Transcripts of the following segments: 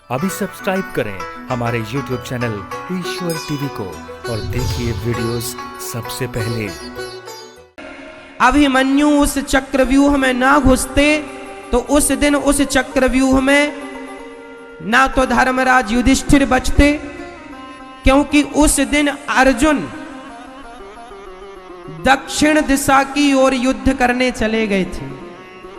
अभी सब्सक्राइब करें हमारे YouTube चैनल ईश्वर टीवी को और देखिए वीडियोस सबसे पहले। अभिमन्यु उस चक्रव्यूह में ना घुसते तो उस दिन उस चक्रव्यूह में ना तो धर्मराज युधिष्ठिर बचते, क्योंकि उस दिन अर्जुन दक्षिण दिशा की ओर युद्ध करने चले गए थे।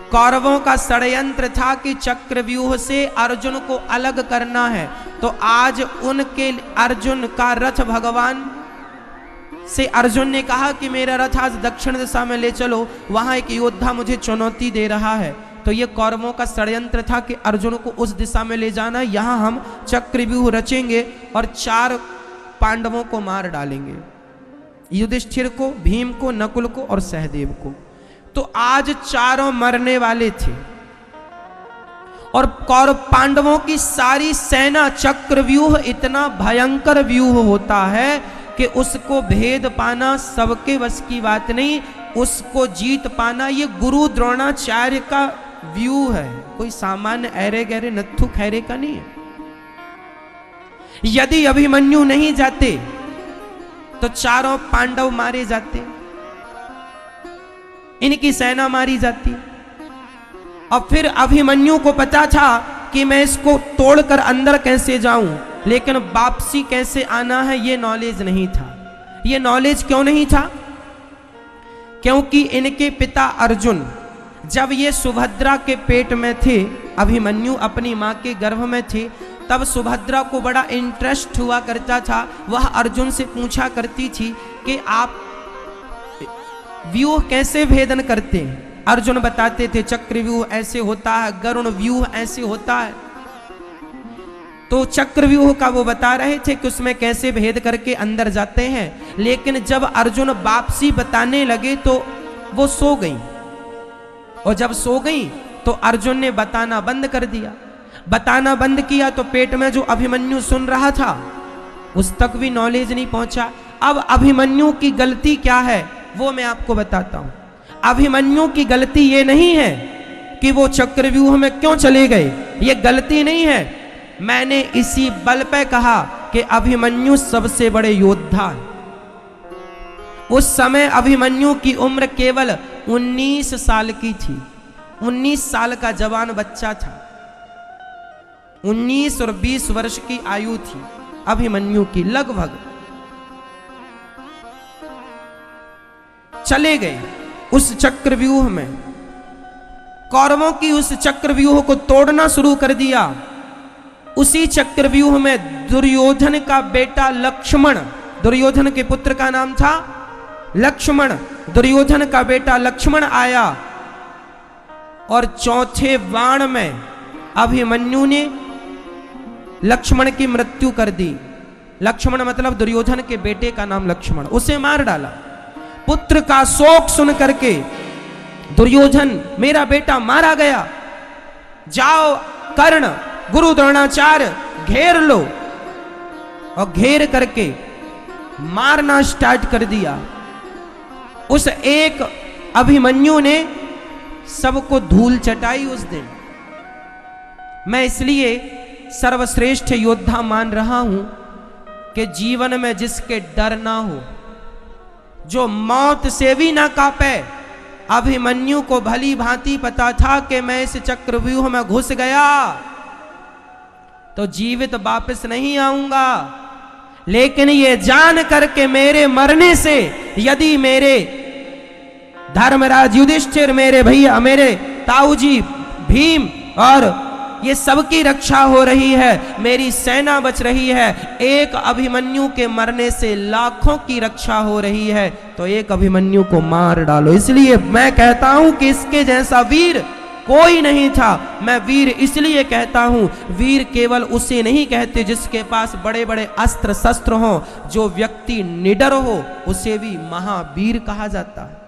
कौरवों का षड्यंत्र था कि चक्रव्यूह से अर्जुन को अलग करना है, तो आज उनके अर्जुन का रथ भगवान से अर्जुन ने कहा कि मेरा रथ आज दक्षिण दिशा में ले चलो, वहां एक योद्धा मुझे चुनौती दे रहा है। तो ये कौरवों का षड्यंत्र था कि अर्जुन को उस दिशा में ले जाना, यहां हम चक्रव्यूह रचेंगे और 4 पांडवों को मार डालेंगे, युधिष्ठिर को, भीम को, नकुल को और सहदेव को। तो आज चारों मरने वाले थे और कौरव पांडवों की सारी सेना, चक्रव्यूह इतना भयंकर व्यूह होता है कि उसको भेद पाना सबके बस की बात नहीं, उसको जीत पाना ये गुरु द्रोणाचार्य का व्यूह है, कोई सामान्य ऐरे गहरे नत्थु खैरे का नहीं है। यदि अभिमन्यु नहीं जाते तो चारों पांडव मारे जाते, इनकी सेना मारी जाती। और फिर अभिमन्यु को पता था कि मैं इसको तोड़कर अंदर कैसे जाऊं, लेकिन वापसी कैसे आना है ये नॉलेज नहीं था। ये नॉलेज क्यों नहीं था? क्योंकि इनके पिता अर्जुन जब ये सुभद्रा के पेट में थे, अभिमन्यु अपनी मां के गर्भ में थे, तब सुभद्रा को बड़ा इंटरेस्ट हुआ करता था। वह अर्जुन से पूछा करती थी कि आप व्यूह कैसे भेदन करते हैं। अर्जुन बताते थे चक्रव्यूह ऐसे होता है, गरुण व्यूह ऐसे होता है। तो चक्रव्यूह का वो बता रहे थे कि उसमें कैसे भेद करके अंदर जाते हैं। लेकिन जब अर्जुन वापसी बताने लगे तो वो सो गई, और जब सो गई तो अर्जुन ने बताना बंद कर दिया। बताना बंद किया तो पेट में जो अभिमन्यु सुन रहा था उस तक भी नॉलेज नहीं पहुंचा। अब अभिमन्यु की गलती क्या है वो मैं आपको बताता हूं। अभिमन्यु की गलती ये नहीं है कि वो चक्रव्यूह में क्यों चले गए, ये गलती नहीं है। मैंने इसी बल पे कहा कि अभिमन्यु सबसे बड़े योद्धा है। उस समय अभिमन्यु की उम्र केवल 19 साल की थी। 19 साल का जवान बच्चा था। 19 और 20 वर्ष की आयु थी अभिमन्यु की लगभग। चले गए उस चक्रव्यूह में, कौरवों की उस चक्रव्यूह को तोड़ना शुरू कर दिया। उसी चक्रव्यूह में दुर्योधन का बेटा लक्ष्मण, दुर्योधन के पुत्र का नाम था लक्ष्मण, दुर्योधन का बेटा लक्ष्मण आया और चौथे बाण में अभिमन्यु ने लक्ष्मण की मृत्यु कर दी। लक्ष्मण मतलब दुर्योधन के बेटे का नाम लक्ष्मण, उसे मार डाला। पुत्र का शोक सुन करके दुर्योधन, मेरा बेटा मारा गया, जाओ कर्ण, गुरु द्रोणाचार्य घेर लो, और घेर करके मारना स्टार्ट कर दिया। उस एक अभिमन्यु ने सबको धूल चटाई उस दिन। मैं इसलिए सर्वश्रेष्ठ योद्धा मान रहा हूं कि जीवन में जिसके डर ना हो, जो मौत से भी ना कांपे। अभिमन्यु को भली भांति पता था कि मैं इस चक्रव्यूह में घुस गया तो जीवित वापस नहीं आऊंगा, लेकिन ये जान करके मेरे मरने से यदि मेरे धर्मराज युधिष्ठिर, मेरे भैया, मेरे ताऊजी भीम और ये सबकी रक्षा हो रही है, मेरी सेना बच रही है, एक अभिमन्यु के मरने से लाखों की रक्षा हो रही है, तो एक अभिमन्यु को मार डालो। इसलिए मैं कहता हूं कि इसके जैसा वीर कोई नहीं था। मैं वीर इसलिए कहता हूं, वीर केवल उसे नहीं कहते जिसके पास बड़े बड़े अस्त्र शस्त्र हों, जो व्यक्ति निडर हो उसे भी महावीर कहा जाता है।